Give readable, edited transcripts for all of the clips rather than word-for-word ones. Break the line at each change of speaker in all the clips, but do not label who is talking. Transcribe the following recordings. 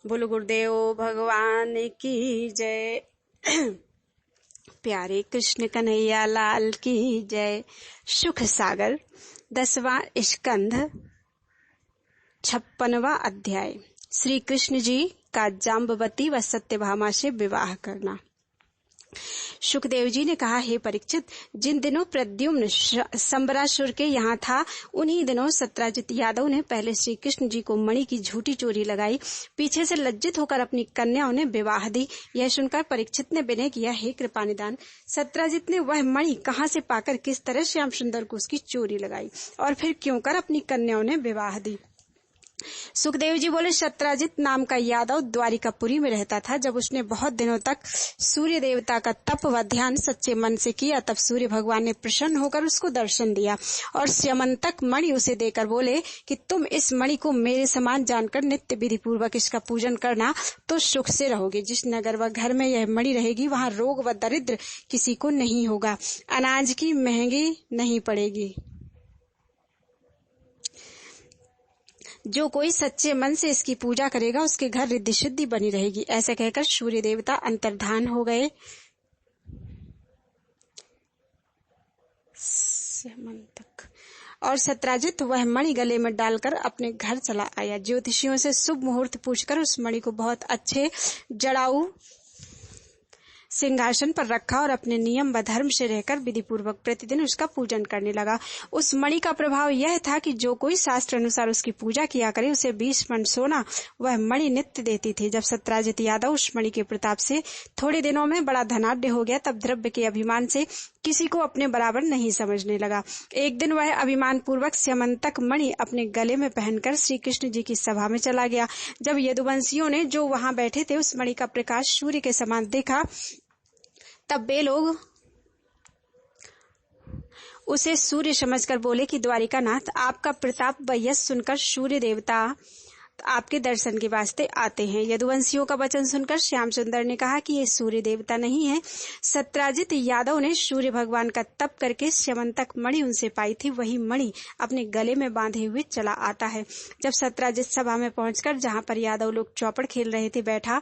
बोलो गुरुदेव भगवान की जय। प्यारे कृष्ण कन्हैया लाल की जय। सुख सागर 10वां स्कंध 56वां अध्याय। श्री कृष्ण जी का जाम्बवती व सत्यभामा से विवाह करना। सुखदेव जी ने कहा, हे परीक्षित, जिन दिनों प्रद्युम्न संबरासुर के यहाँ था, उन्हीं दिनों सत्राजित यादव ने पहले श्री कृष्ण जी को मणि की झूठी चोरी लगाई। पीछे से लज्जित होकर अपनी कन्याओं ने विवाह दी। यह सुनकर परीक्षित ने विनय किया, हे कृपानिदान, सत्राजित ने वह मणि कहाँ से पाकर किस तरह श्याम सुंदर को उसकी चोरी लगाई और फिर क्यों कर अपनी कन्याओं ने विवाह दी। सुखदेव जी बोले, सत्राजित नाम का यादव द्वारिकापुरी में रहता था। जब उसने बहुत दिनों तक सूर्य देवता का तप व ध्यान सच्चे मन से किया, तब सूर्य भगवान ने प्रसन्न होकर उसको दर्शन दिया और स्यमंतक मणि उसे देकर बोले कि तुम इस मणि को मेरे समान जानकर नित्य विधि पूर्वक इसका पूजन करना तो सुख से रहोगे। जिस नगर व घर में यह मणि रहेगी, वहाँ रोग व दरिद्र किसी को नहीं होगा, अनाज की महंगी नहीं पड़ेगी। जो कोई सच्चे मन से इसकी पूजा करेगा, उसके घर रिद्धि सिद्धि बनी रहेगी। ऐसे कहकर सूर्य देवता अंतर्धान हो गए। और सत्राजित वह मणि गले में डालकर अपने घर चला आया। ज्योतिषियों से शुभ मुहूर्त पूछकर उस मणि को बहुत अच्छे जड़ाऊ सिंहासन पर रखा और अपने नियम व धर्म से रहकर विधि पूर्वक प्रतिदिन उसका पूजन करने लगा। उस मणि का प्रभाव यह था कि जो कोई शास्त्र अनुसार उसकी पूजा किया करे, उसे 20 मन सोना वह मणि नित्य देती थी। जब सत्राजित यादव उस मणि के प्रताप से थोड़े दिनों में बड़ा धनाढ्य हो गया, तब द्रव्य के अभिमान से किसी को अपने बराबर नहीं समझने लगा। एक दिन वह अभिमान पूर्वक स्यमंतक मणि अपने गले में पहनकर श्री कृष्ण जी की सभा में चला गया। जब यदुवंशियों ने जो वहां बैठे थे उस मणि का प्रकाश सूर्य के समान देखा, तब वे लोग उसे सूर्य समझकर बोले कि द्वारिकानाथ, आपका प्रताप व यश सुनकर सूर्य देवता आपके दर्शन के वास्ते आते हैं। यदुवंशियों का वचन सुनकर श्याम सुंदर ने कहा कि ये सूर्य देवता नहीं है। सत्राजित यादव ने सूर्य भगवान का तप करके स्यमंतक मणि उनसे पाई थी, वही मणि अपने गले में बांधे हुए चला आता है। जब सत्राजित सभा में पहुंचकर जहां पर यादव लोग चौपड़ खेल रहे थे बैठा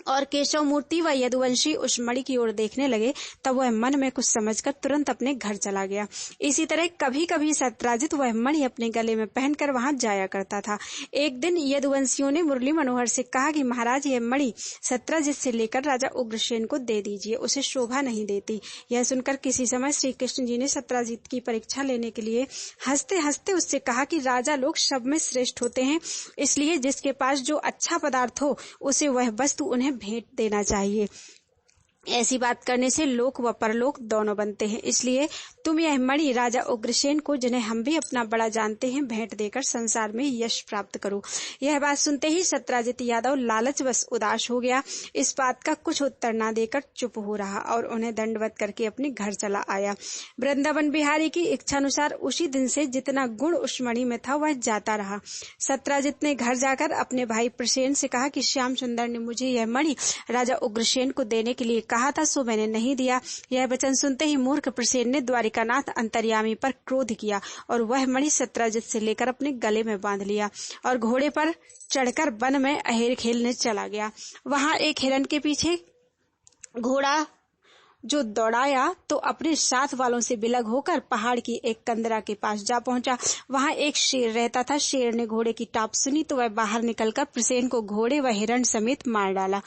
और केशव मूर्ति व यदुवंशी उस मणि की ओर देखने लगे, तब वह मन में कुछ समझकर तुरंत अपने घर चला गया। इसी तरह कभी कभी सत्राजित वह मणि अपने गले में पहनकर वहां जाया करता था। एक दिन यदुवंशियों ने मुरली मनोहर से कहा कि महाराज, यह मणि सत्राजित से लेकर राजा उग्रसेन को दे दीजिए, उसे शोभा नहीं देती। यह सुनकर किसी समय श्री कृष्ण जी ने सत्राजित की परीक्षा लेने के लिए हंसते हंसते उससे कहा कि राजा लोग सब में श्रेष्ठ होते हैं, इसलिए जिसके पास जो अच्छा पदार्थ हो उसे वह वस्तु उन्हें भेंट देना चाहिए। ऐसी बात करने से लोक व परलोक दोनों बनते हैं। इसलिए तुम यह मणि राजा उग्रसेन को, जिन्हें हम भी अपना बड़ा जानते हैं, भेंट देकर संसार में यश प्राप्त करो। यह बात सुनते ही सत्राजित यादव लालचवश उदास हो गया। इस बात का कुछ उत्तर न देकर चुप हो रहा और उन्हें दंडवत करके अपने घर चला आया। वृंदावन बिहारी की इच्छानुसार उसी दिन से जितना गुण उस मणि में था वह जाता रहा। सत्राजित ने घर जाकर अपने भाई प्रसेन से कहा कि श्याम सुंदर ने मुझे यह मणि राजा उग्रसेन को देने के लिए कहा था, सो मैंने नहीं दिया। यह वचन सुनते ही मूर्ख प्रसेन ने द्वारिकानाथ अंतर्यामी पर क्रोध किया और वह मणि सत्राजित से लेकर अपने गले में बांध लिया और घोड़े पर चढ़कर वन में अहेर खेलने चला गया। वहां एक हिरण के पीछे घोड़ा जो दौड़ाया तो अपने साथ वालों से बिलग होकर पहाड़ की एक कंदरा के पास जा पहुंचा। वहां एक शेर रहता था। शेर ने घोड़े की टाप सुनी तो वह बाहर निकलकर प्रसेन को घोड़े व हिरण समेत मार डाला।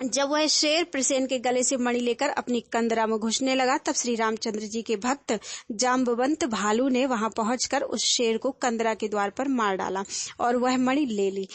जब वह शेर प्रसेन के गले से मणि लेकर अपनी कंदरा में घुसने लगा, तब श्री रामचंद्र जी के भक्त जाम्बवंत भालू ने वहां पहुंचकर उस शेर को कंदरा के द्वार पर मार डाला और वह मणि ले ली।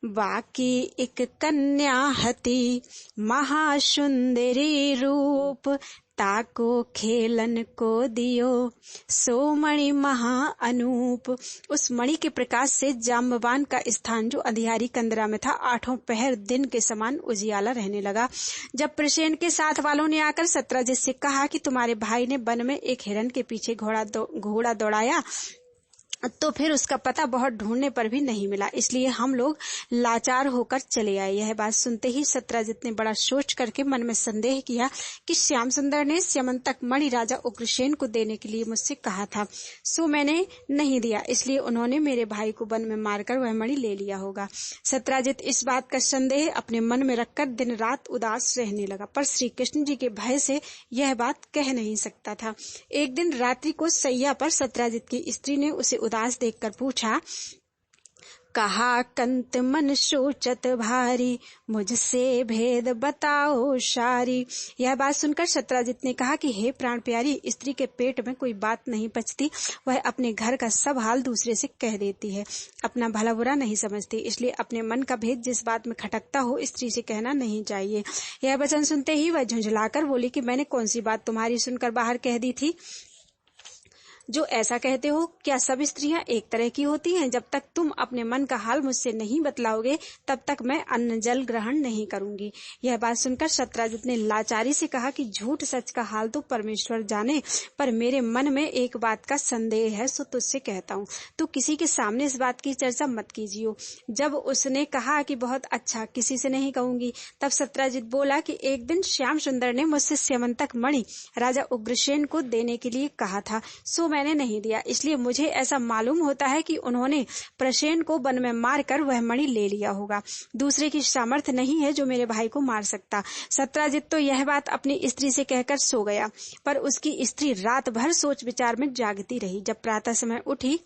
बाकी एक कन्या हती महासुंदरी रूप, ताको खेलन को दियो सो मणि महा अनूप। उस मणि के प्रकाश से जाम्बवान का स्थान जो अंधियारी कंदरा में था, 8 पहर दिन के समान उजियाला रहने लगा। जब प्रसेन के साथ वालों ने आकर सत्राजित से कहा कि तुम्हारे भाई ने वन में एक हिरण के पीछे घोड़ा दौड़ाया तो फिर उसका पता बहुत ढूंढने पर भी नहीं मिला, इसलिए हम लोग लाचार होकर चले आए। यह बात सुनते ही सत्यजित ने बड़ा सोच करके मन में संदेह किया कि श्याम सुंदर ने स्यमंतक मणि राजा उग्रसेन को देने के लिए मुझसे कहा था, सो मैंने नहीं दिया, इसलिए उन्होंने मेरे भाई को वन में मारकर वह मणि ले लिया होगा। सत्यजित इस बात का संदेह अपने मन में रखकर दिन रात उदास रहने लगा, पर श्री कृष्ण जी के भय से यह बात कह नहीं सकता था। एक दिन रात्रि को सैया पर सत्यजित की स्त्री ने उसे उदास देखकर पूछा, कहा कंत मन सोचत भारी, मुझसे भेद बताओ सारी। यह बात सुनकर सत्यजित ने कहा कि हे प्राण प्यारी, स्त्री के पेट में कोई बात नहीं पचती, वह अपने घर का सब हाल दूसरे से कह देती है, अपना भला बुरा नहीं समझती, इसलिए अपने मन का भेद जिस बात में खटकता हो स्त्री से कहना नहीं चाहिए। यह वचन सुनते ही वह झुंझलाकर बोली कि मैंने कौन सी बात तुम्हारी सुनकर बाहर कह दी थी जो ऐसा कहते हो? क्या सब स्त्रियां एक तरह की होती हैं? जब तक तुम अपने मन का हाल मुझसे नहीं बतलाओगे तब तक मैं अन्न जल ग्रहण नहीं करूंगी। यह बात सुनकर सत्यजित ने लाचारी से कहा कि झूठ सच का हाल तो परमेश्वर जाने, पर मेरे मन में एक बात का संदेह है, सो तुझसे कहता हूँ, तू किसी के सामने इस बात की चर्चा मत कीजियो। जब उसने कहा कि बहुत अच्छा, किसी से नहीं कहूंगी, तब सत्यजित बोला कि एक दिन श्याम सुंदर ने मुझसे स्यमंतक मणि राजा उग्रसेन को देने के लिए कहा था, सो मैंने नहीं दिया, इसलिए मुझे ऐसा मालूम होता है कि उन्होंने प्रसेन को वन में मारकर वह मणि ले लिया होगा। दूसरे की सामर्थ्य नहीं है जो मेरे भाई को मार सकता। सत्यजित तो यह बात अपनी स्त्री से कहकर सो गया, पर उसकी स्त्री रात भर सोच विचार में जागती रही। जब प्रातः समय उठी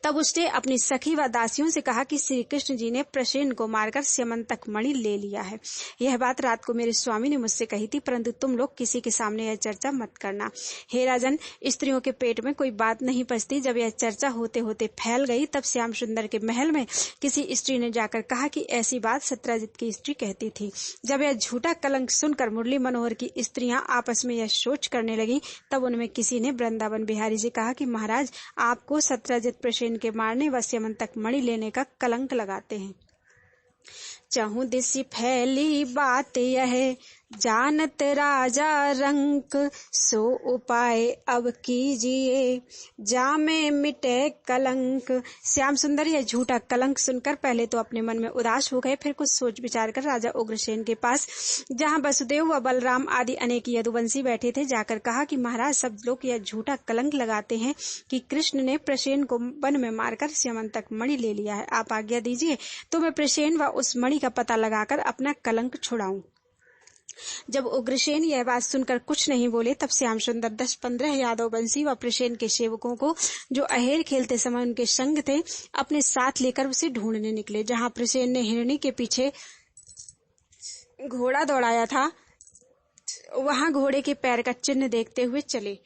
तब उसने अपनी सखी व दासियों से कहा कि श्री कृष्ण जी ने प्रसेन को मारकर स्यमंतक मणि ले लिया है। यह बात रात को मेरे स्वामी ने मुझसे कही थी, परंतु तुम लोग किसी के सामने यह चर्चा मत करना। हे राजन, स्त्रियों के पेट में कोई बात नहीं पचती। जब यह चर्चा होते होते फैल गई तब श्याम सुंदर के महल में किसी स्त्री ने जाकर कहा कि ऐसी बात सत्यजित की स्त्री कहती थी। जब यह झूठा कलंक सुनकर मुरली मनोहर की स्त्रियां आपस में यह सोच करने लगी, तब उनमें किसी ने वृंदावन बिहारी से कहा कि महाराज, आपको सत्यजित प्रसेन के मारने व स्यमंतक मणि लेने का कलंक लगाते हैं। चहु दिस फैली बात यह, जानत राजा रंक, सो उपाय अब कीजिए, जामे मिटे कलंक। श्याम सुंदर यह झूठा कलंक सुनकर पहले तो अपने मन में उदास हो गए, फिर कुछ सोच विचार कर राजा उग्रसेन के पास, जहाँ वसुदेव व बलराम आदि अनेक यदुवंशी बैठे थे, जाकर कहा कि महाराज, सब लोग यह झूठा कलंक लगाते हैं कि कृष्ण ने प्रसेन को वन में मारकर स्यमंतक मणि ले लिया है। आप आज्ञा दीजिए तो मैं प्रसेन व उस मणि का पता लगाकर अपना कलंक छुड़ाऊं। जब उग्रसेन यह बात सुनकर कुछ नहीं बोले, तब श्याम सुंदर 10-15 यादव वंशी व प्रसेन के सेवकों को, जो अहेर खेलते समय उनके संग थे, अपने साथ लेकर उसे ढूंढने निकले। जहां प्रसेन ने हिरणी के पीछे घोड़ा दौड़ाया था, वहां घोड़े के पैर का चिन्ह देखते हुए चले।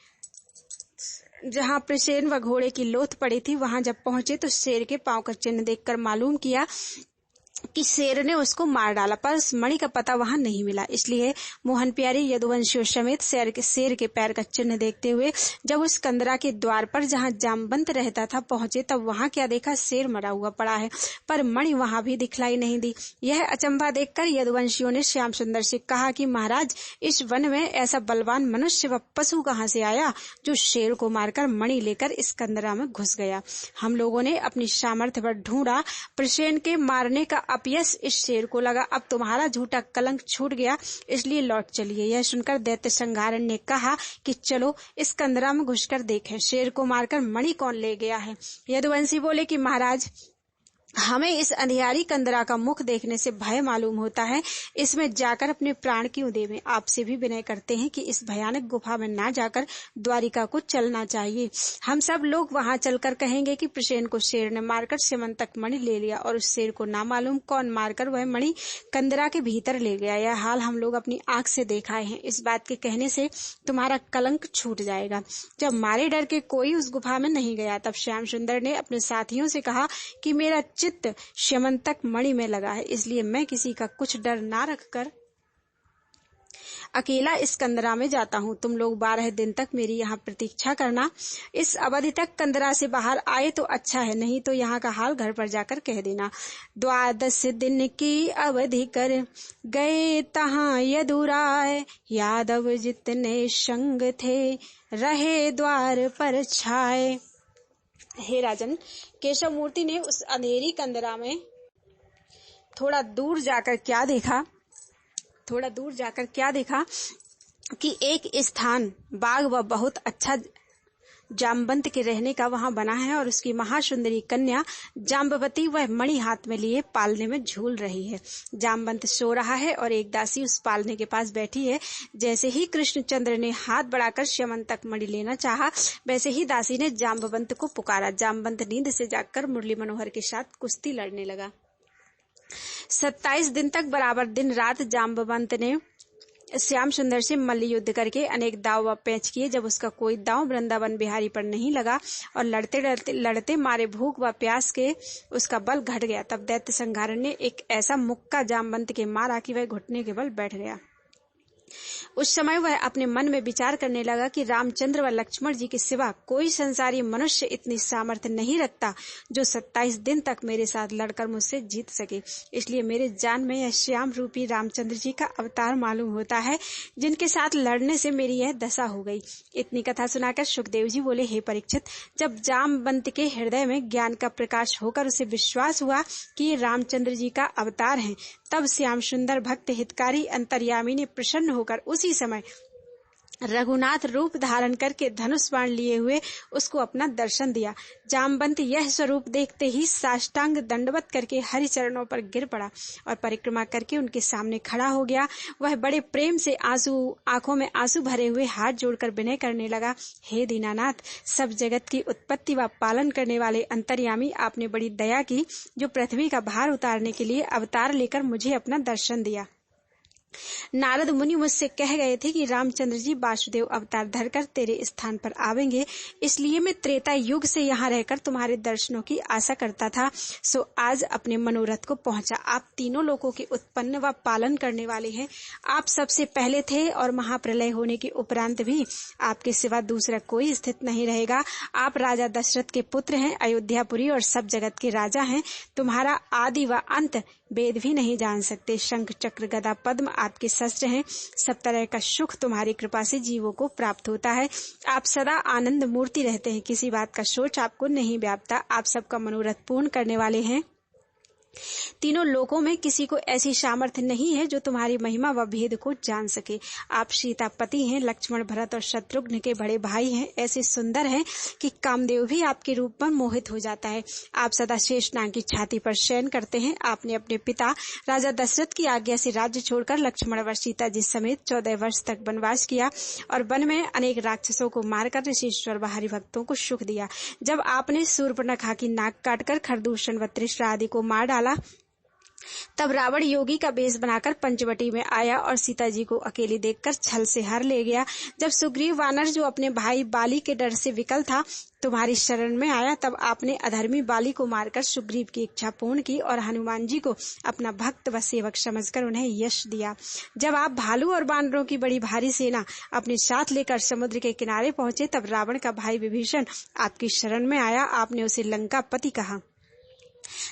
जहां प्रसेन व घोड़े की लोथ पड़ी थी, वहां जब पहुंचे तो शेर के पांव का चिन्ह देखकर मालूम किया कि शेर ने उसको मार डाला, पर उस मणि का पता वहां नहीं मिला। इसलिए मोहन प्यारे यदुवंशियों समेत शेर के पैर का चिन्ह देखते हुए जब उस कंदरा के द्वार पर जहां जामवंत रहता था पहुंचे, तब वहां क्या देखा, शेर मरा हुआ पड़ा है, पर मणि वहां भी दिखलाई नहीं दी। यह अचंभा देखकर यदुवंशियों ने श्याम सुंदर से कहा कि महाराज, इस वन में ऐसा बलवान मनुष्य व पशु कहां से आया जो शेर को मारकर मणि लेकर इस कंदरा में घुस गया? हम लोगों ने अपनी सामर्थ्य पर ढूंढा, प्रसेन के मारने का अपयश इस शेर को लगा। अब तुम्हारा झूठा कलंक छूट गया, इसलिए लौट चलिए। यह सुनकर दैत्य संघारण ने कहा कि चलो इस कंदरा में घुसकर देखें, शेर को मारकर मणि कौन ले गया है। यदुवंशी बोले कि महाराज, हमें इस अंधियारी कंदरा का मुख देखने से भय मालूम होता है, इसमें जाकर अपने प्राण क्यों देवें? आपसे भी विनय करते हैं कि इस भयानक गुफा में ना जाकर द्वारिका को चलना चाहिए। हम सब लोग वहां चलकर कहेंगे कि प्रसेन को शेर ने मारकर स्यमंतक मणि ले लिया, और उस शेर को ना मालूम कौन मारकर वह मणि कंदरा के भीतर ले गया। यह हाल हम लोग अपनी आंख से देखाए हैं। इस बात के कहने से तुम्हारा कलंक छूट जाएगा। जब मारे डर के कोई उस गुफा में नहीं गया, तब श्याम सुंदर ने अपने साथियों से कहा कि मेरा चित्त स्यमंतक मणि में लगा है, इसलिए मैं किसी का कुछ डर ना रखकर अकेला इस कंदरा में जाता हूँ। तुम लोग 12 दिन तक मेरी यहाँ प्रतीक्षा करना। इस अवधि तक कंदरा से बाहर आए तो अच्छा है, नहीं तो यहाँ का हाल घर पर जाकर कह देना। 12 दिन की अवधि कर गए तहाँ यदुराय, यादव जितने संग थे रहे द्वार पर छाए। हे राजन, केशव मूर्ति ने उस अंधेरी कंदरा में थोड़ा दूर जाकर क्या देखा कि एक स्थान बाग व बहुत अच्छा जामवंत के रहने का वहां बना है और उसकी महासुंदरी कन्या जाम्बवती वह मणि हाथ में लिए पालने में झूल रही है। जामवंत सो रहा है और एक दासी उस पालने के पास बैठी है। जैसे ही कृष्णचंद्र ने हाथ बढ़ाकर स्यमंतक मणि लेना चाहा, वैसे ही दासी ने जाम्बवंत को पुकारा। जामवंत नींद से जागकर मुरली मनोहर के साथ कुश्ती लड़ने लगा। 27 दिन तक बराबर दिन रात जाम्बवंत ने श्याम सुंदर से मल्ल युद्ध करके अनेक दाव व पैंच किए। जब उसका कोई दाव वृंदावन बिहारी पर नहीं लगा और लड़ते मारे भूख व प्यास के उसका बल घट गया, तब दैत्य संहारण ने एक ऐसा मुक्का जामवंत के मारा कि वह घुटने के बल बैठ गया। उस समय वह अपने मन में विचार करने लगा कि रामचंद्र व लक्ष्मण जी के सिवा कोई संसारी मनुष्य इतनी सामर्थ्य नहीं रखता जो 27 दिन तक मेरे साथ लड़कर मुझसे जीत सके। इसलिए मेरे जान में यह श्याम रूपी रामचंद्र जी का अवतार मालूम होता है, जिनके साथ लड़ने से मेरी यह दशा हो गई। इतनी कथा सुनाकर सुखदेव जी बोले, हे परीक्षित, जब जामवंत के हृदय में ज्ञान का प्रकाश होकर उसे विश्वास हुआ कि ये रामचंद्र जी का अवतार हैं, तब श्याम सुंदर भक्त हितकारी अंतर्यामी ने प्रसन्न होकर उसी समय रघुनाथ रूप धारण करके धनुष बाण लिए हुए उसको अपना दर्शन दिया। जामवंत यह स्वरूप देखते ही साष्टांग दंडवत करके हरि चरणों पर गिर पड़ा और परिक्रमा करके उनके सामने खड़ा हो गया। वह बड़े प्रेम से आंखों में आंसू भरे हुए हाथ जोड़कर विनय करने लगा, हे दीनानाथ, सब जगत की उत्पत्ति व पालन करने वाले अंतर्यामी, आपने बड़ी दया की जो पृथ्वी का भार उतारने के लिए अवतार लेकर मुझे अपना दर्शन दिया। नारद मुनि मुझसे कह गए थे कि रामचंद्र जी वासुदेव अवतार धरकर तेरे स्थान पर आवेंगे, इसलिए मैं त्रेता युग से यहाँ रहकर तुम्हारे दर्शनों की आशा करता था। सो आज अपने मनोरथ को पहुंचा। आप तीनों लोगों के उत्पन्न व पालन करने वाले हैं। आप सबसे पहले थे और महाप्रलय होने के उपरांत भी आपके सिवा दूसरा कोई स्थित नहीं रहेगा। आप राजा दशरथ के पुत्र हैं, अयोध्यापुरी और सब जगत के राजा हैं। तुम्हारा आदि व अंत वेद भी नहीं जान सकते। शंख चक्र गदा पद्म आपके शस्त्र हैं। सब तरह का सुख तुम्हारी कृपा से जीवों को प्राप्त होता है। आप सदा आनंद मूर्ति रहते हैं, किसी बात का सोच आपको नहीं व्यापता। आप सबका मनोरथ पूर्ण करने वाले हैं। तीनों लोकों में किसी को ऐसी सामर्थ्य नहीं है जो तुम्हारी महिमा व भेद को जान सके। आप सीतापति हैं, लक्ष्मण भरत और शत्रुघ्न के बड़े भाई हैं। ऐसे सुंदर हैं कि कामदेव भी आपके रूप पर मोहित हो जाता है। आप सदा शेषनाग की छाती पर शयन करते हैं। आपने अपने पिता राजा दशरथ की आज्ञा से राज्य छोड़कर लक्ष्मण व सीता जी समेत 14 वर्ष तक वनवास किया और वन में अनेक राक्षसों को मारकर ऋषिश्वर व हरिभक्तों को सुख दिया। जब आपने शूर्पणखा की नाक काटकर खरदूषण व त्रिशरा आदि को मार डाला, तब रावण योगी का वेश बनाकर पंचवटी में आया और सीता जी को अकेली देखकर छल से हर ले गया। जब सुग्रीव वानर, जो अपने भाई बाली के डर से विकल था, तुम्हारी शरण में आया, तब आपने अधर्मी बाली को मारकर सुग्रीव की इच्छा पूर्ण की और हनुमान जी को अपना भक्त व सेवक समझकर उन्हें यश दिया। जब आप भालू और बानरों की बड़ी भारी सेना अपने साथ लेकर समुद्र के किनारे पहुंचे, तब रावण का भाई विभीषण आपकी शरण में आया। आपने उसे लंका पति कहा।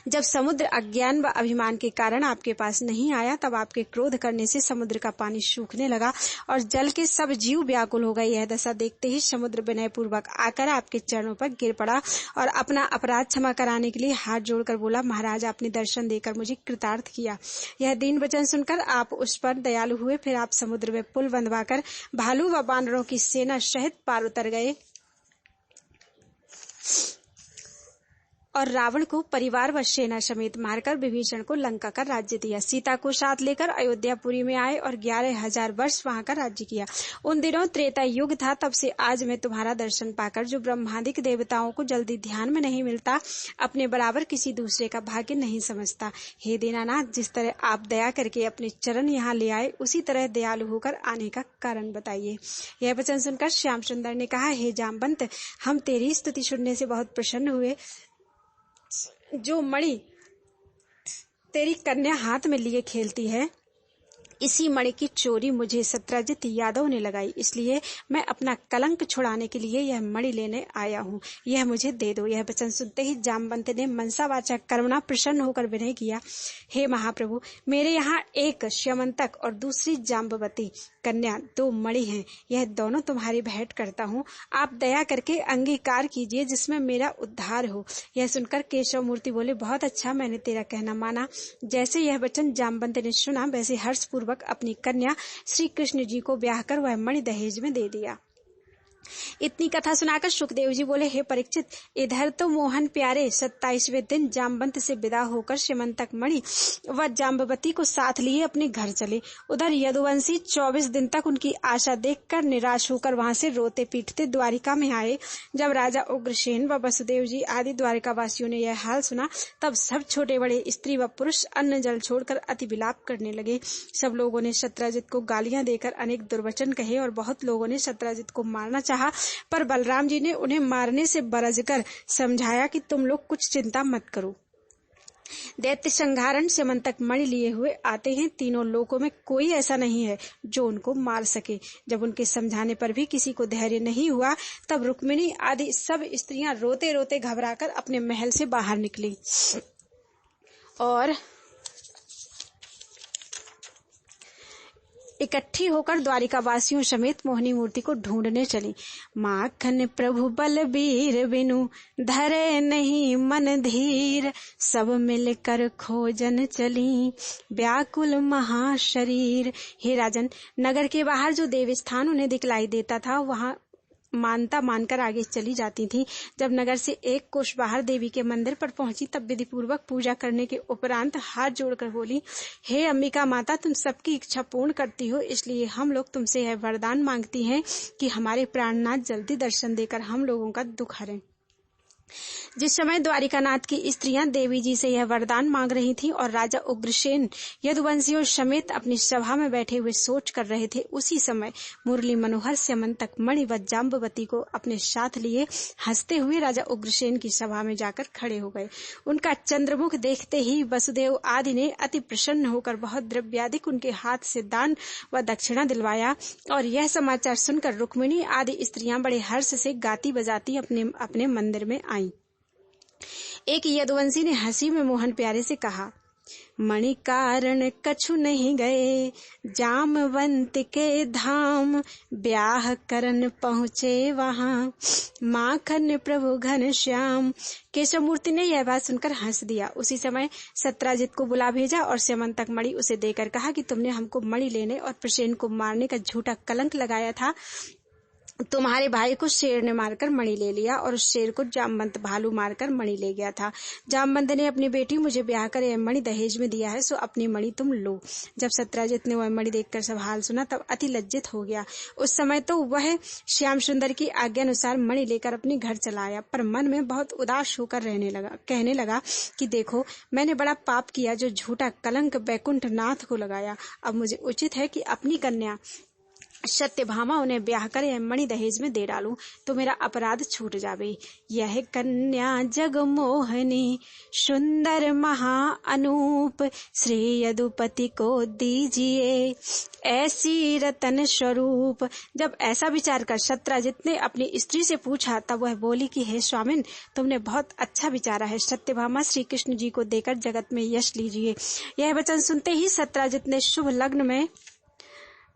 जब समुद्र अज्ञान व अभिमान के कारण आपके पास नहीं आया, तब आपके क्रोध करने से समुद्र का पानी सूखने लगा और जल के सब जीव व्याकुल हो गए। यह दशा देखते ही समुद्र विनय पूर्वक आकर आपके चरणों पर गिर पड़ा और अपना अपराध क्षमा कराने के लिए हाथ जोड़कर बोला, महाराज, आपने दर्शन देकर मुझे कृतार्थ किया। यह दीन वचन सुनकर आप उस पर दयालु हुए। फिर आप समुद्र में पुल बंधवाकर भालू व बानरों की सेना सहित पार उतर गए और रावण को परिवार व सेना समेत मारकर विभीषण को लंका का राज्य दिया। सीता को साथ लेकर अयोध्यापुरी में आए और 11,000 वर्ष वहां का राज्य किया। उन दिनों त्रेता युग था। तब से आज मैं तुम्हारा दर्शन पाकर, जो ब्रह्मादिक देवताओं को जल्दी ध्यान में नहीं मिलता, अपने बराबर किसी दूसरे का भाग्य नहीं समझता। हे दीनानाथ, जिस तरह आप दया करके अपने चरण यहाँ ले आए, उसी तरह दयालु होकर आने का कारण बताइए। यह वचन सुनकर श्याम सुंदर ने कहा, हे जामवंत, हम तेरी स्तुति सुनने से बहुत प्रसन्न हुए। जो मणि तेरी कन्या हाथ में लिए खेलती है, इसी मणि की चोरी मुझे सत्यजित यादव ने लगाई, इसलिए मैं अपना कलंक छुड़ाने के लिए यह मणि लेने आया हूँ। यह मुझे दे दो। यह वचन सुनते ही जामवंत ने मनसा वाचा कर्मणा प्रसन्न होकर विनय किया, हे महाप्रभु, मेरे यहाँ एक श्यमंतक और दूसरी जाम्बवती कन्या 2 मणि हैं। यह दोनों तुम्हारी भेंट करता हूँ। आप दया करके अंगीकार कीजिए जिसमें मेरा उद्धार हो। यह सुनकर केशव मूर्ति बोले, बहुत अच्छा, मैंने तेरा कहना माना। जैसे यह वचन जामवंत ने सुना वैसे हर्षपूर्वक अपनी कन्या श्री कृष्ण जी को ब्याह कर वह मणि दहेज में दे दिया। इतनी कथा सुनाकर सुखदेव जी बोले, हे परीक्षित, इधर तो मोहन प्यारे 27वें दिन जामवंत से विदा होकर श्यमंतक मणि व जाम्बवती को साथ लिए अपने घर चले। उधर यदुवंशी 24 दिन तक उनकी आशा देखकर निराश होकर वहां से रोते पीटते द्वारिका में आए। जब राजा उग्रसेन व वसुदेव जी आदि द्वारिका वासियों ने यह हाल सुना तब सब छोटे बड़े स्त्री व पुरुष अन्न जल छोड़कर अति विलाप करने लगे। सब लोगों ने सत्यजित को गालियां देकर अनेक दुर्वचन कहे और बहुत लोगों ने सत्यजित को मारना चाहा, पर बलराम जी ने उन्हें मारने से बरजकर समझाया कि तुम लोग कुछ चिंता मत करो। दैत्य संघारण श्यमंतक मणि लिए हुए आते हैं। तीनों लोकों में कोई ऐसा नहीं है जो उनको मार सके। जब उनके समझाने पर भी किसी को धैर्य नहीं हुआ तब रुक्मिणी आदि सब स्त्रियां रोते रोते घबराकर अपने महल से बाहर निकली और इकट्ठी होकर द्वारिका वासियों समेत मोहिनी मूर्ति को ढूंढने चली। माखन प्रभु बलबीर बिनु धरे नहीं मन धीर, सब मिलकर खोजन चली व्याकुल महाशरीर। हे राजन, नगर के बाहर जो देवस्थान उन्हें दिखलाई देता था वहां मानता मानकर आगे चली जाती थी। जब नगर से एक कोष बाहर देवी के मंदिर पर पहुंची तब विधि पूर्वक पूजा करने के उपरांत हाथ जोड़कर बोली, हे अंबिका माता, तुम सबकी इच्छा पूर्ण करती हो, इसलिए हम लोग तुमसे यह वरदान मांगती हैं कि हमारे प्राणनाथ जल्दी दर्शन देकर हम लोगों का दुख हरें। जिस समय द्वारिकानाथ की स्त्रियां देवी जी से यह वरदान मांग रही थीं और राजा उग्रसेन यदुवंशियों समेत अपनी सभा में बैठे हुए सोच कर रहे थे, उसी समय मुरली मनोहर श्यमंतक मणि व जाम्बवती को अपने साथ लिए हंसते हुए राजा उग्रसेन की सभा में जाकर खड़े हो गए। उनका चंद्रमुख देखते ही वसुदेव आदि ने अति प्रसन्न होकर बहुत द्रव्याधिक उनके हाथ से दान व दक्षिणा दिलवाया और यह समाचार सुनकर रुक्मिणी आदि स्त्रियां बड़े हर्ष से गाती बजाती अपने मंदिर में आईं। एक यदुवंशी ने हंसी में मोहन प्यारे से कहा, मणि कारण कछु नहीं गए, जामवंत के धाम ब्याह करन पहुँचे वहां, माखन प्रभु घन श्याम। केशव मूर्ति ने यह बात सुनकर हंस दिया। उसी समय सत्यजित को बुला भेजा और श्यमंतक मणि उसे देकर कहा कि तुमने हमको मणि लेने और प्रसेन को मारने का झूठा कलंक लगाया था। तुम्हारे भाई को शेर ने मारकर मणि ले लिया और उस शेर को जामवंत भालू मारकर मणि ले गया था। जामवंत ने अपनी बेटी मुझे ब्याह कर यह मणि दहेज में दिया है, सो अपनी मणि तुम लो। जब सत्यजित ने वह मणि देखकर सब हाल सुना तब अति लज्जित हो गया। उस समय तो वह श्याम सुंदर की आज्ञा अनुसार मणि लेकर अपने घर चला आया, पर मन में बहुत उदास होकर कहने लगा कि देखो, मैंने बड़ा पाप किया जो झूठा कलंक बैकुंठ नाथ को लगाया। अब मुझे उचित है कि अपनी कन्या सत्यभामा उन्हें ब्याह कर यह मणि दहेज में दे डालूं तो मेरा अपराध छूट जावे। यह कन्या जगमोहनी सुंदर महा अनूप, श्री यदुपति को दीजिए ऐसी रतन स्वरूप। जब ऐसा विचार कर सत्यजित ने अपनी स्त्री से पूछा तब वह बोली कि हे स्वामिन, तुमने बहुत अच्छा विचारा है। सत्यभामा श्री कृष्ण जी को देकर जगत में यश लीजिए। यह वचन सुनते ही सत्यजित ने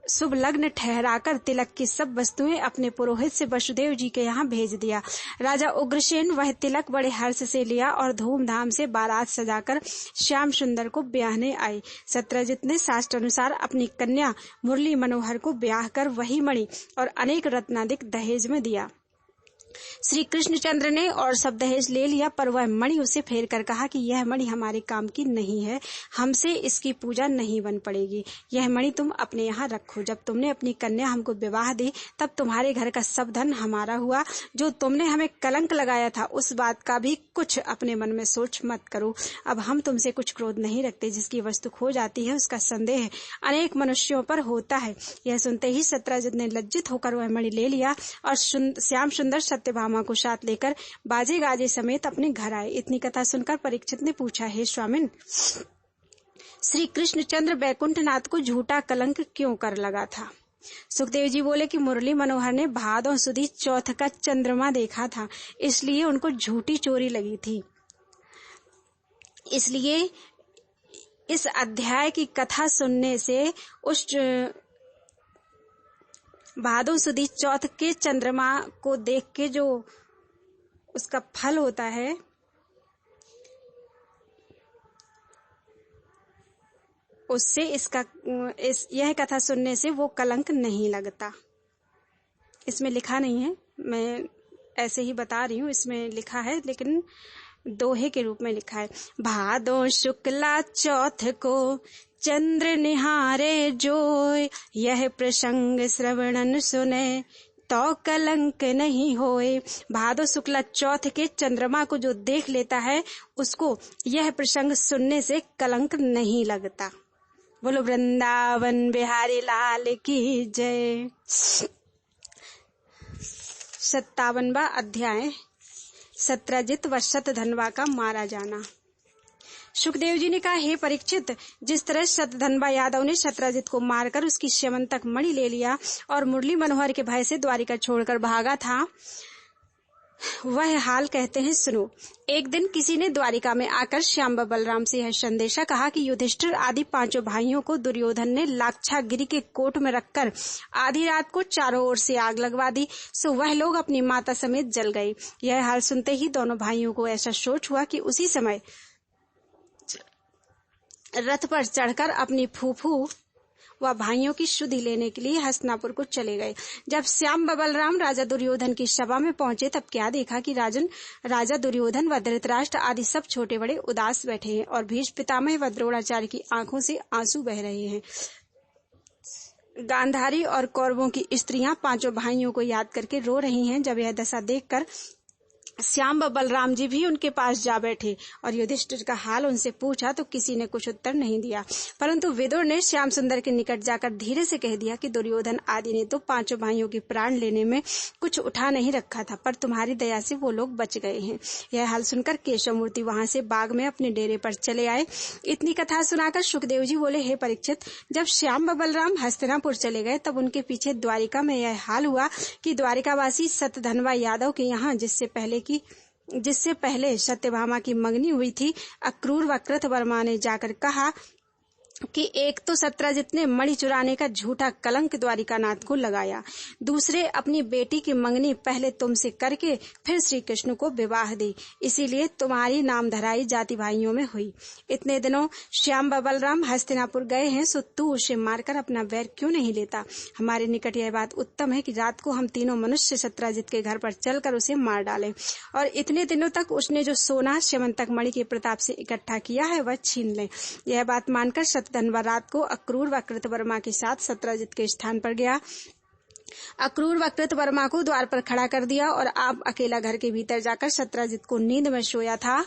शुभ लग्न ठहराकर तिलक की सब वस्तुएं अपने पुरोहित से वसुदेव जी के यहाँ भेज दिया। राजा उग्रसेन वह तिलक बड़े हर्ष से लिया और धूमधाम से बारात सजाकर श्याम सुंदर को ब्याहने आए। सत्यजित ने शास्त्र अनुसार अपनी कन्या मुरली मनोहर को ब्याह कर वही मणि और अनेक रत्नादिक दहेज में दिया। श्री कृष्णचंद्र ने और सब दहेज ले लिया, पर वह मणि उसे फेर कर कहा कि यह मणि हमारे काम की नहीं है, हमसे इसकी पूजा नहीं बन पड़ेगी। यह मणि तुम अपने यहाँ रखो। जब तुमने अपनी कन्या हमको विवाह दी तब तुम्हारे घर का सब धन हमारा हुआ। जो तुमने हमें कलंक लगाया था उस बात का भी कुछ अपने मन में सोच मत करो। अब हम तुमसे कुछ क्रोध नहीं रखते। जिसकी वस्तु खो जाती है उसका संदेह अनेक मनुष्यों पर होता है। यह सुनते ही सत्यजित ने लज्जित होकर वह मणि ले लिया और श्याम सुंदर सत्यभामा को साथ लेकर बाजे गाजे समेत अपने घर आए। इतनी कथा सुनकर परीक्षित ने पूछा, हे स्वामिन, श्री कृष्णचंद्र बैकुंठनाथ को झूठा कलंक क्यों कर लगा था? सुखदेव जी बोले कि मुरली मनोहर ने भादों सुदी चौथ का चंद्रमा देखा था, इसलिए उनको झूठी चोरी लगी थी। इसलिए इस अध्याय की कथा सुनने से उस भादों सुदी चौथ के चंद्रमा को देख के जो उसका फल होता है, उससे यह कथा सुनने से वो कलंक नहीं लगता। इसमें लिखा नहीं है, मैं ऐसे ही बता रही हूँ, इसमें लिखा है लेकिन दोहे के रूप में लिखा है। भादो शुक्ला चौथ को चंद्र निहारे जोय, यह प्रसंग श्रवणन सुने तो कलंक नहीं होए। भादो शुक्ला चौथ के चंद्रमा को जो देख लेता है, उसको यह प्रसंग सुनने से कलंक नहीं लगता। बोलो वृंदावन बिहारी लाल की जय। 57वां अध्याय, सत्रजित व शतधन्वा का मारा जाना। सुखदेव जी ने कहा, हे परीक्षित, जिस तरह शतधन्वा यादव ने शतरजित को मारकर उसकी स्यमंतक मणि ले लिया और मुरली मनोहर के भय से द्वारिका छोड़कर भागा था, वह हाल कहते हैं सुनो। एक दिन किसी ने द्वारिका में आकर श्याम बलराम से यह संदेशा कहा कि युधिष्ठिर आदि 5 भाइयों को दुर्योधन ने लाक्षागिरी के कोट में रखकर आधी रात को चारों ओर से आग लगवा दी, सो वह लोग अपनी माता समेत जल गए। यह हाल सुनते ही दोनों भाइयों को ऐसा सोच हुआ कि उसी समय रथ पर चढ़कर अपनी फूफू व भाइयों की शुद्धि लेने के लिए हस्तिनापुर को चले गए। जब श्याम बलराम राजा दुर्योधन की सभा में पहुंचे, तब क्या देखा कि राजा दुर्योधन व धृतराष्ट्र आदि सब छोटे बड़े उदास बैठे हैं और भीष्म पितामह व द्रोणाचार्य की आंखों से आंसू बह रहे हैं। गांधारी और कौरवों की स्त्रियां 5 भाइयों को याद करके रो रही हैं। जब यह दशा देखकर श्याम बलराम जी भी उनके पास जा बैठे और युधिष्ठिर का हाल उनसे पूछा, तो किसी ने कुछ उत्तर नहीं दिया, परंतु विदुर ने श्याम सुंदर के निकट जाकर धीरे से कह दिया कि दुर्योधन आदि ने तो 5 भाइयों के प्राण लेने में कुछ उठा नहीं रखा था, पर तुम्हारी दया से वो लोग बच गए हैं। यह हाल सुनकर केशव मूर्ति वहां से बाग में अपने डेरे पर चले आए। इतनी कथा सुनाकर सुखदेव जी बोले, हे परीक्षित, जब श्याम बलराम हस्तिनापुर चले गए, तब उनके पीछे द्वारिका में यह हाल हुआ कि द्वारिकावासी शतधन्वा यादव के यहाँ जिससे पहले सत्यभामा की मंगनी हुई थी, अक्रूर व कृतवर्मा ने जाकर कहा कि एक तो शतरजित ने मणि चुराने का झूठा कलंक द्वारिकानाथ को लगाया, दूसरे अपनी बेटी की मंगनी पहले तुमसे करके फिर श्री कृष्ण को विवाह दी, इसीलिए तुम्हारी नामधराई जाति भाइयों में हुई। इतने दिनों श्याम बलराम हस्तिनापुर गए हैं, सो तू उसे मारकर अपना वैर क्यों नहीं लेता? हमारे निकट यह बात उत्तम है कि रात को हम तीनों मनुष्य शतरजित के घर पर चलकर उसे मार डालें और इतने दिनों तक उसने जो सोना स्यमंतक मणि के प्रताप से इकट्ठा किया है वह छीन लें। यह बात मानकर धनवा रात को अक्रूर व कृतवर्मा के साथ शतरजित के स्थान पर गया। अक्रूर व कृतवर्मा को द्वार पर खड़ा कर दिया और आप अकेला घर के भीतर जाकर शतरजित को नींद में सोया था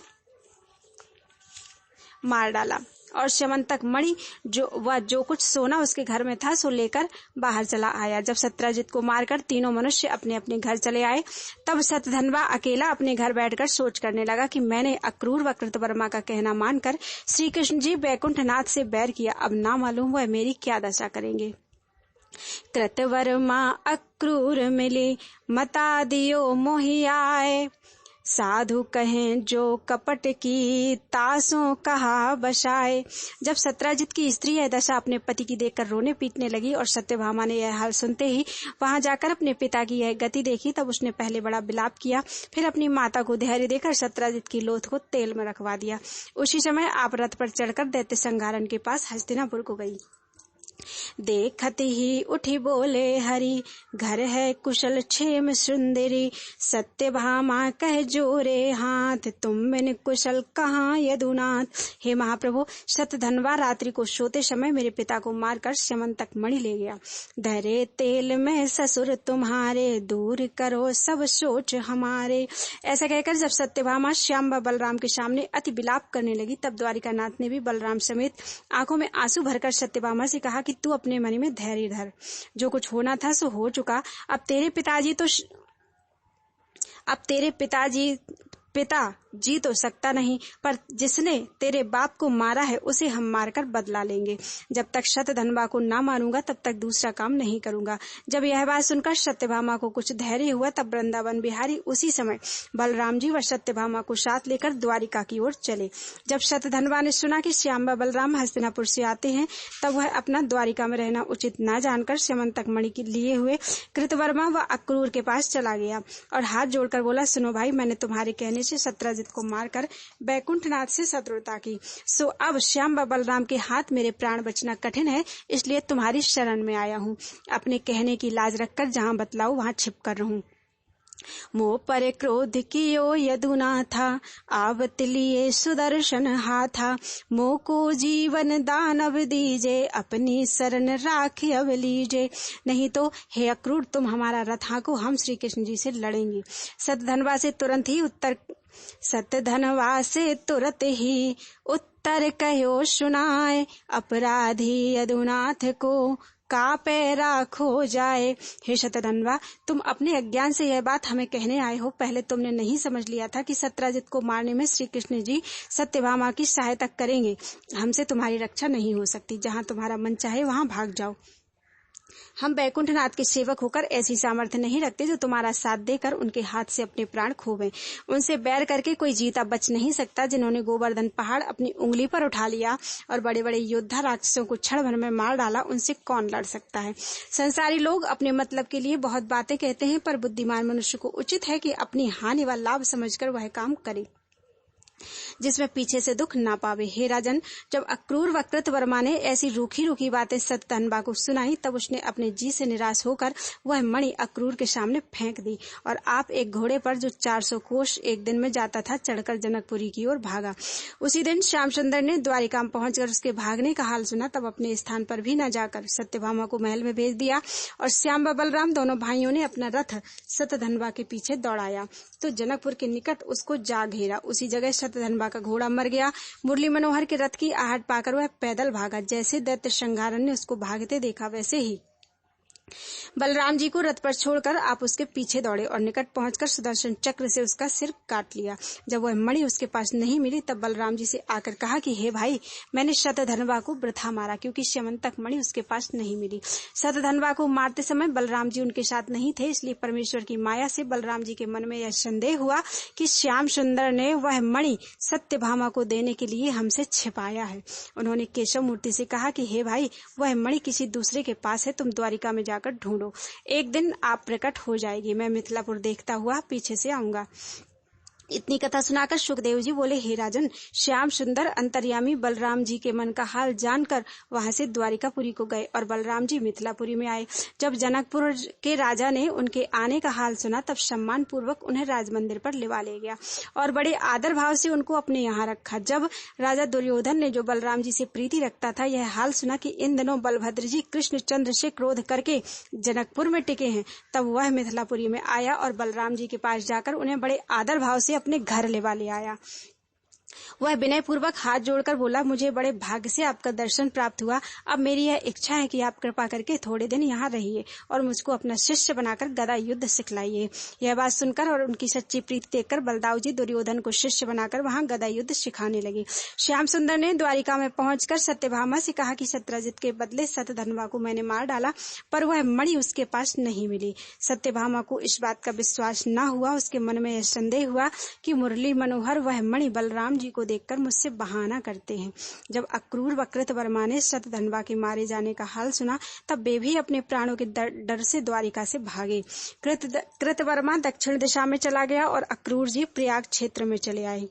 मार डाला और स्यमंतक मणि जो कुछ सोना उसके घर में था सो लेकर बाहर चला आया। जब शतरजित को मारकर तीनों मनुष्य अपने अपने घर चले आए, तब शतधन्वा अकेला अपने घर बैठकर सोच करने लगा कि मैंने अक्रूर व कृतवर्मा का कहना मानकर श्री कृष्ण जी बैकुंठनाथ से बैर किया, अब ना मालूम वह मेरी क्या दशा करेंगे। कृतवर्मा अक्रूर मिले मता दियो मोहि आए, साधु कहें जो कपट की तासों कहा बसाए। जब शतरजित की स्त्री यह दशा अपने पति की देखकर रोने पीटने लगी और सत्यभामा ने यह हाल सुनते ही वहां जाकर अपने पिता की यह गति देखी, तब उसने पहले बड़ा विलाप किया, फिर अपनी माता को धैर्य देकर शतरजित की लोथ को तेल में रखवा दिया। उसी समय आप रथ पर चढ़कर दैत्य संघारण के पास हस्तिनापुर को गई। देखती ही उठी बोले हरि, घर है कुशल क्षेम सुंदरी, सत्यभामा कह जोरे हाथ, तुम बिन कुशल कहाँ यदुनाथ। हे महाप्रभु, शतधन्वा रात्रि को सोते समय मेरे पिता को मारकर स्यमंतक मणि ले गया। धरे तेल में ससुर तुम्हारे, दूर करो सब सोच हमारे। ऐसा कहकर जब सत्यभामा श्याम बलराम के सामने अति विलाप करने लगी, तब द्वारिकानाथ ने भी बलराम समेत आंखों में आंसू भरकर सत्यभामा से कहा कि तू अपने मन में धैर्य धर, जो कुछ होना था सो हो चुका। अब तेरे पिता जी तो सकता नहीं, पर जिसने तेरे बाप को मारा है उसे हम मारकर बदला लेंगे। जब तक शतधन्वा को ना मारूंगा तब तक दूसरा काम नहीं करूंगा। जब यह बात सुनकर सत्यभामा को कुछ धैर्य हुआ तब वृंदावन बिहारी उसी समय बलराम जी व सत्यभामा को साथ लेकर द्वारिका की ओर चले। जब शतधन्वा ने सुना कि श्याम व बलराम हस्तिनापुर से आते हैं तब वह अपना द्वारिका में रहना उचित न जानकर स्यमंतक मणि के लिए हुए कृतवर्मा व अक्रूर के पास चला गया और हाथ जोड़कर बोला, सुनो भाई, मैंने तुम्हारे कहने से सत्रजित को मारकर बैकुंठनाथ से शत्रुता की, सो अब श्याम व बलराम के हाथ मेरे प्राण बचना कठिन है, इसलिए तुम्हारी शरण में आया हूँ। अपने कहने की लाज रखकर जहाँ बतलाऊं वहाँ छिप कर रहूं। मोह पर क्रोध कियो यदुना था, आवत लिए सुदर्शन हाथा, मोह को जीवन दानव दीजे, अपनी शरण राख अब लीजे। नहीं तो हे अक्रूर, तुम हमारा रथ हाँको, हम श्री कृष्ण जी से लड़ेंगे। सतधन्वा से तुरंत ही उत्तर कहो सुनाए, अपराधी यदुनाथ को कापे राखो जाए। हे शतधन्वा, तुम अपने अज्ञान से यह बात हमें कहने आए हो। पहले तुमने नहीं समझ लिया था कि सत्यजित को मारने में श्री कृष्ण जी सत्यभामा की सहायता करेंगे। हमसे तुम्हारी रक्षा नहीं हो सकती। जहाँ तुम्हारा मन चाहे वहाँ भाग जाओ। हम बैकुंठनाथ के सेवक होकर ऐसी सामर्थ्य नहीं रखते जो तुम्हारा साथ देकर उनके हाथ से अपने प्राण खोवें। उनसे बैर करके कोई जीता बच नहीं सकता। जिन्होंने गोवर्धन पहाड़ अपनी उंगली पर उठा लिया और बड़े बड़े योद्धा राक्षसों को क्षण भर में मार डाला, उनसे कौन लड़ सकता है। संसारी लोग अपने मतलब के लिए बहुत बातें कहते हैं, पर बुद्धिमान मनुष्य को उचित है कि अपनी हानि व लाभ समझकर वह काम करे जिसमें पीछे से दुख ना पावे। हे राजन, जब अक्रूर व कृतवर्मा ने ऐसी रूखी रूखी बातें सत्यधन्वा को सुनाई तब उसने अपने जी से निराश होकर वह मणि अक्रूर के सामने फेंक दी और आप एक घोड़े पर जो 400 कोष एक दिन में जाता था चढ़कर जनकपुरी की ओर भागा। उसी दिन श्याम सुंदर ने द्वारिका में पहुंचकर उसके भागने का हाल सुना, तब अपने स्थान पर भी न जाकर सत्यभामा को महल में भेज दिया और श्याम व बलराम दोनों भाइयों ने अपना रथ सतधन्वा के पीछे दौड़ाया तो जनकपुर के निकट उसको जा घेरा। उसी जगह सतधन्वा का घोड़ा मर गया। मुरली मनोहर के रथ की आहट पाकर वह पैदल भागा। जैसे दैत्य संघारन ने उसको भागते देखा वैसे ही बलराम जी को रथ पर छोड़कर आप उसके पीछे दौड़े और निकट पहुंचकर सुदर्शन चक्र से उसका सिर काट लिया। जब वह मणि उसके पास नहीं मिली तब बलराम जी से आकर कहा कि हे भाई, मैंने शतधन्वा को वृथा मारा क्योंकि स्यमंतक मणि उसके पास नहीं मिली। शतधन्वा को मारते समय बलराम जी उनके साथ नहीं थे, इसलिए परमेश्वर की माया से बलराम जी के मन में यह संदेह हुआ कि श्याम सुंदर ने वह मणि सत्यभामा को देने के लिए हमसे छिपाया है। उन्होंने केशव मूर्ति से कहा कि हे भाई, वह मणि किसी दूसरे के पास है, तुम द्वारिका में जाकर ढूंढो। एक दिन आप प्रकट हो जाएगी। मैं मिथिलापुर देखता हुआ पीछे से आऊंगा। इतनी कथा सुनाकर सुखदेव जी बोले, हे राजन, श्याम सुंदर अंतर्यामी बलराम जी के मन का हाल जानकर वहां से द्वारिकापुरी को गए और बलराम जी मिथिलापुरी में आए। जब जनकपुर के राजा ने उनके आने का हाल सुना तब सम्मान पूर्वक उन्हें राजमंदिर पर लिवा ले गया और बड़े आदर भाव से उनको अपने यहाँ रखा। जब राजा दुर्योधन ने, जो बलराम जी से प्रीति रखता था, यह हाल सुना कि इन दिनों बलभद्र जी कृष्णचंद्र से क्रोध करके जनकपुर में टिके हैं, तब वह मिथिलापुरी में आया और बलराम जी के पास जाकर उन्हें बड़े आदर भाव से अपने घर ले आया। वह विनय पूर्वक हाथ जोड़कर बोला, मुझे बड़े भाग्य से आपका दर्शन प्राप्त हुआ। अब मेरी यह इच्छा है कि आप कृपा करके थोड़े दिन यहाँ रहिए और मुझको अपना शिष्य बनाकर गदा युद्ध सिखलाइए। यह बात सुनकर और उनकी सच्ची प्रीति देखकर बलदाऊ जी दुर्योधन को शिष्य बनाकर वहाँ गदा युद्ध सिखाने लगे। श्याम सुंदर ने द्वारिका में पहुंचकर सत्यभामा से कहा कि सत्यजित के बदले सतधन्वा को मैंने मार डाला, पर वह मणि उसके पास नहीं मिली। सत्यभामा को इस बात का विश्वास न हुआ। उसके मन में यह संदेह हुआ कि मुरली मनोहर वह मणि बलराम जी को देखकर मुझसे बहाना करते हैं। जब अक्रूर व कृतवर्मा ने शतधन्वा के मारे जाने का हाल सुना तब वे भी अपने प्राणों के डर से द्वारिका से भागे। कृतवर्मा दक्षिण दिशा में चला गया और अक्रूर जी प्रयाग क्षेत्र में चले आए।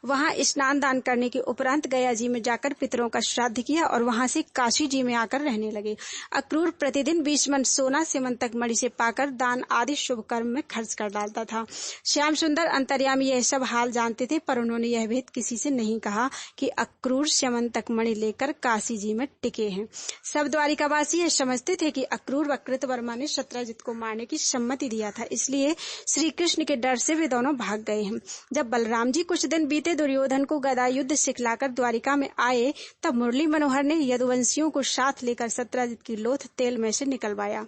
वहां स्नान दान करने के उपरांत गया जी में जाकर पितरों का श्राद्ध किया और वहां से काशी जी में आकर रहने लगे। अक्रूर प्रतिदिन 20 मन सोना स्यमंतक मणि से पाकर दान आदि शुभ कर्म में खर्च कर डालता था। श्याम सुंदर अंतर्यामी यह सब हाल जानते थे, पर उन्होंने यह भेद किसी से नहीं कहा कि अक्रूर स्यमंतक मणि लेकर काशी जी में टिके हैं। सब द्वारिकावासी यह समझते थे कि अक्रूर व कृतवर्मा ने सत्यजित को मारने की सम्मति दिया था, इसलिए श्री कृष्ण के डर से वे दोनों भाग गए हैं। जब बलराम जी कुछ दिन बीते दुर्योधन को गदा युद्ध सिखलाकर द्वारिका में आए तब मुरली मनोहर ने यदुवंशियों को साथ लेकर सत्यजित की लोथ तेल में से निकलवाया।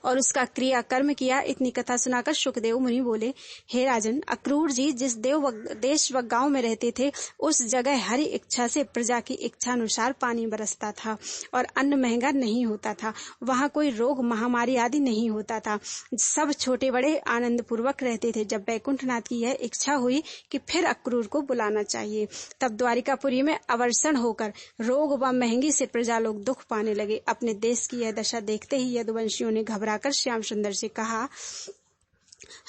और उसका क्रिया कर्म किया। इतनी कथा सुनाकर शुकदेव मुनि बोले, हे राजन, अक्रूर जी जिस देश व गांव में रहते थे, उस जगह हरि इच्छा से प्रजा की इच्छा अनुसार पानी बरसता था और अन्न महंगा नहीं होता था। वहां कोई रोग महामारी आदि नहीं होता था। सब छोटे बड़े आनंद पूर्वक रहते थे। जब वैकुंठनाथ की यह इच्छा हुई कि फिर अक्रूर को बुलाना चाहिए, तब द्वारिकापुरी में अवर्षण होकर रोग व महंगी से प्रजा लोग दुख पाने लगे। अपने देश की यह दशा देखते ही यदुवंशियों ने घबराकर श्याम सुंदर से कहा,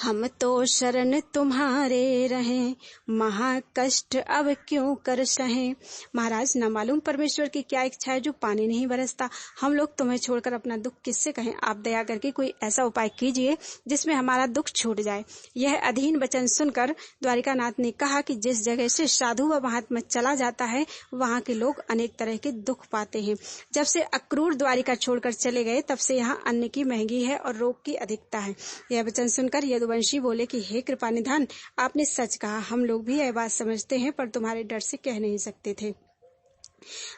हम तो शरण तुम्हारे रहें, महाकष्ट अब क्यों कर सहें। महाराज, न मालूम परमेश्वर की क्या इच्छा है जो पानी नहीं बरसता। हम लोग तुम्हें छोड़कर अपना दुख किससे कहें। आप दया करके कोई ऐसा उपाय कीजिए जिसमें हमारा दुख छूट जाए। यह अधीन वचन सुनकर द्वारिकानाथ ने कहा कि जिस जगह से साधु व महात्मा चला जाता है, वहाँ के लोग अनेक तरह के दुख पाते हैं। जब से अक्रूर द्वारिका छोड़कर चले गए, तब से यहाँ अन्न की महंगी है और रोग की अधिकता है। यह वचन सुनकर यदुवंशी बोले कि हे कृपा निधान, आपने सच कहा। हम लोग भी यह बात समझते हैं, पर तुम्हारे डर से कह नहीं सकते थे।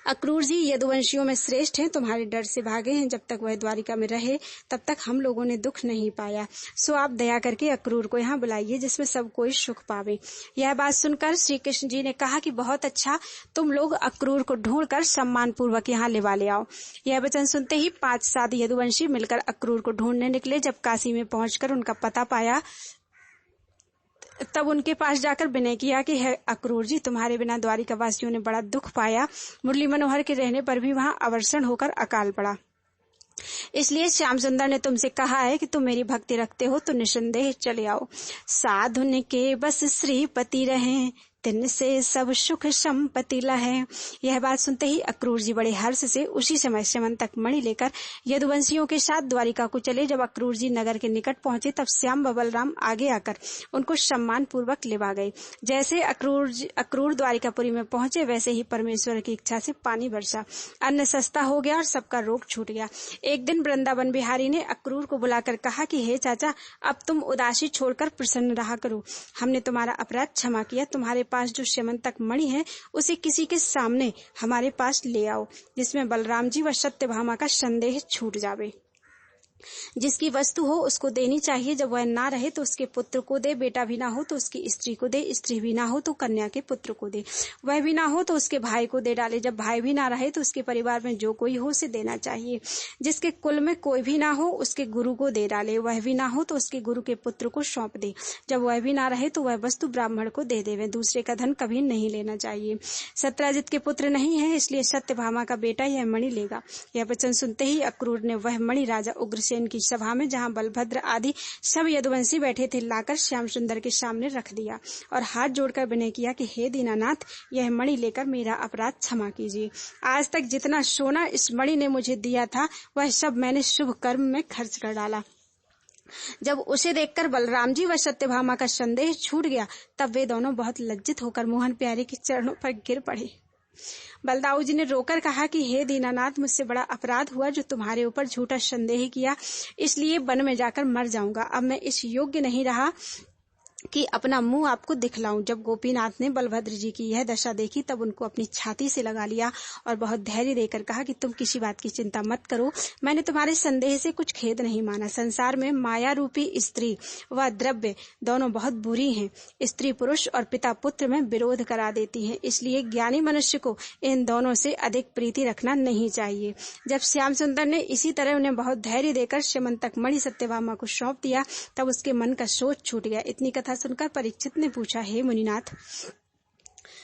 अक्रूर जी यदुवंशियों में श्रेष्ठ हैं, तुम्हारे डर से भागे हैं। जब तक वह द्वारिका में रहे, तब तक हम लोगों ने दुख नहीं पाया। सो आप दया करके अक्रूर को यहाँ बुलाइए, जिसमें सब कोई सुख पावे। यह बात सुनकर श्री कृष्ण जी ने कहा कि बहुत अच्छा, तुम लोग अक्रूर को ढूंढकर सम्मान पूर्वक यहाँ लेवा ले आओ। यह वचन सुनते ही 5 साधु यदुवंशी मिलकर अक्रूर को ढूंढने निकले। जब काशी में पहुंचकर उनका पता पाया, तब उनके पास जाकर विनय किया कि हे अक्रूर जी, तुम्हारे बिना द्वारिका वासियों ने बड़ा दुख पाया। मुरली मनोहर के रहने पर भी वहां अवर्षण होकर अकाल पड़ा। इसलिए श्याम सुंदर ने तुमसे कहा है कि तुम मेरी भक्ति रखते हो तो निसंदेह चले आओ। साधुन के बस श्रीपति रहें, तिनसे सब सुख संपत्ति लहे। यह बात सुनते ही अक्रूर जी बड़े हर्ष से उसी समय स्यमंतक मणि लेकर यदुवंशियों के साथ द्वारिका को चले। जब अक्रूर जी नगर के निकट पहुंचे, तब श्याम व बलराम आगे आकर उनको सम्मान पूर्वक लेवा गए। जैसे अक्रूर द्वारिकापुरी में पहुंचे, वैसे ही परमेश्वर की इच्छा से पानी बरसा, अन्न सस्ता हो गया और सबका रोग छूट गया। एक दिन वृंदावन बिहारी ने अक्रूर को बुलाकर कहा कि हे चाचा, अब तुम उदासी छोड़कर प्रसन्न रहा करो। हमने तुम्हारा अपराध क्षमा किया। तुम्हारे पास जो स्यमंतक मणि है, उसे किसी के सामने हमारे पास ले आओ, जिसमें बलराम जी व सत्यभामा का संदेह छूट जावे। जिसकी वस्तु हो उसको देनी चाहिए। जब वह ना रहे तो उसके पुत्र को दे, बेटा भी ना हो तो उसकी स्त्री को दे, स्त्री भी ना हो तो कन्या के पुत्र को दे, वह भी ना हो तो उसके भाई को दे डाले। जब भाई भी ना रहे तो उसके परिवार में जो कोई हो उसे देना चाहिए। जिसके कुल में कोई भी ना हो उसके गुरु को दे डाले, वह भी ना हो तो उसके गुरु के पुत्र को सौंप दे। जब वह भी ना रहे तो वह वस्तु ब्राह्मण को दे देवे। दूसरे का धन कभी नहीं लेना चाहिए। सत्राजित के पुत्र नहीं है, इसलिए सत्यभामा का बेटा यह मणि लेगा। यह वचन सुनते ही अक्रूर ने वह मणि राजा उग्रसेन की सभा में, जहां बलभद्र आदि सब यदुवंशी बैठे थे, लाकर श्याम सुंदर के सामने रख दिया और हाथ जोड़कर विनय किया कि हे दीनानाथ, यह मणि लेकर मेरा अपराध क्षमा कीजिए। आज तक जितना सोना इस मणि ने मुझे दिया था, वह सब मैंने शुभ कर्म में खर्च कर डाला। जब उसे देखकर बलराम जी व सत्यभामा का संदेह छूट गया, तब वे दोनों बहुत लज्जित होकर मोहन प्यारे के चरणों पर गिर पड़े। बलदाऊ जी ने रोकर कहा कि हे दीनानाथ, मुझसे बड़ा अपराध हुआ जो तुम्हारे ऊपर झूठा संदेह किया, इसलिए वन में जाकर मर जाऊंगा। अब मैं इस योग्य नहीं रहा कि अपना मुंह आपको दिखलाऊं। जब गोपीनाथ ने बलभद्र जी की यह दशा देखी, तब उनको अपनी छाती से लगा लिया और बहुत धैर्य देकर कहा कि तुम किसी बात की चिंता मत करो, मैंने तुम्हारे संदेह से कुछ खेद नहीं माना। संसार में माया रूपी स्त्री व द्रव्य दोनों बहुत बुरी हैं। स्त्री पुरुष और पिता पुत्र में विरोध करा देती हैं, इसलिए ज्ञानी मनुष्य को इन दोनों से अधिक प्रीति रखना नहीं चाहिए। जब श्याम सुंदर ने इसी तरह उन्हें बहुत धैर्य देकर स्यमंतक मणि सत्यभामा को सौंप दिया, तब उसके मन का सोच छूट गया। इतनी कथा सुनकर परीक्षित ने पूछा, हे मुनिनाथ,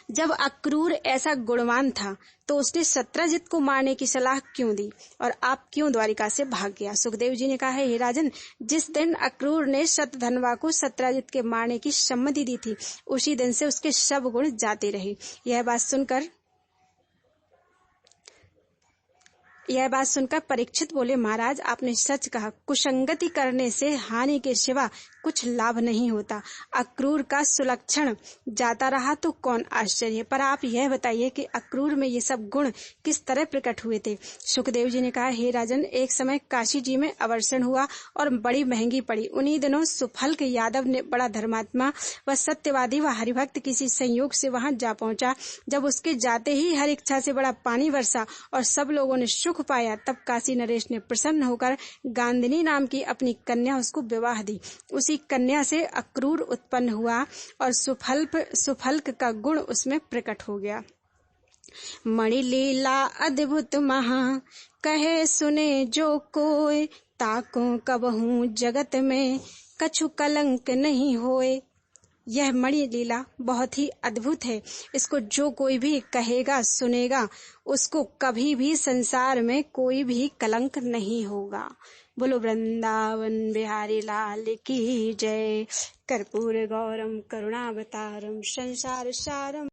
जब अक्रूर ऐसा गुणवान था तो उसने सत्राजित को मारने की सलाह क्यों दी और आप क्यों द्वारिका से भाग गया? सुखदेव जी ने कहा, हे राजन, जिस दिन अक्रूर ने शतधनवा को सत्राजित के मारने की सम्मति दी थी, उसी दिन से उसके सब गुण जाते रहे। यह बात सुनकर परीक्षित बोले, महाराज, आपने सच कहा। कुसंगति करने से हानि के सिवा कुछ लाभ नहीं होता। अक्रूर का सुलक्षण जाता रहा तो कौन आश्चर्य, पर आप यह बताइए कि अक्रूर में ये सब गुण किस तरह प्रकट हुए थे। सुखदेव जी ने कहा, हे राजन, एक समय काशी जी में अवर्षण हुआ और बड़ी महंगी पड़ी। उन्हीं दिनों सुफल के यादव ने, बड़ा धर्मात्मा व सत्यवादी व हरिभक्त, किसी संयोग से वहां जा पहुंचा। जब उसके जाते ही हर इच्छा से बड़ा पानी बरसा और सब लोगों ने सुख पाया, तब काशी नरेश ने प्रसन्न होकर गांधिनी नाम की अपनी कन्या उसको विवाह दी। उसी कन्या से अक्रूर उत्पन्न हुआ और सुफल्क का गुण उसमें प्रकट हो गया। मणि लीला अद्भुत महा, कहे सुने जो कोय, ताको कबहू जगत में, कछु कलंक नहीं होए। यह मणि लीला बहुत ही अद्भुत है। इसको जो कोई भी कहेगा, सुनेगा, उसको कभी भी संसार में कोई भी कलंक नहीं होगा। बोलो वृंदावन बिहारी लाल की जय। कर्पूर गौरम करुणावतारम संसार सारम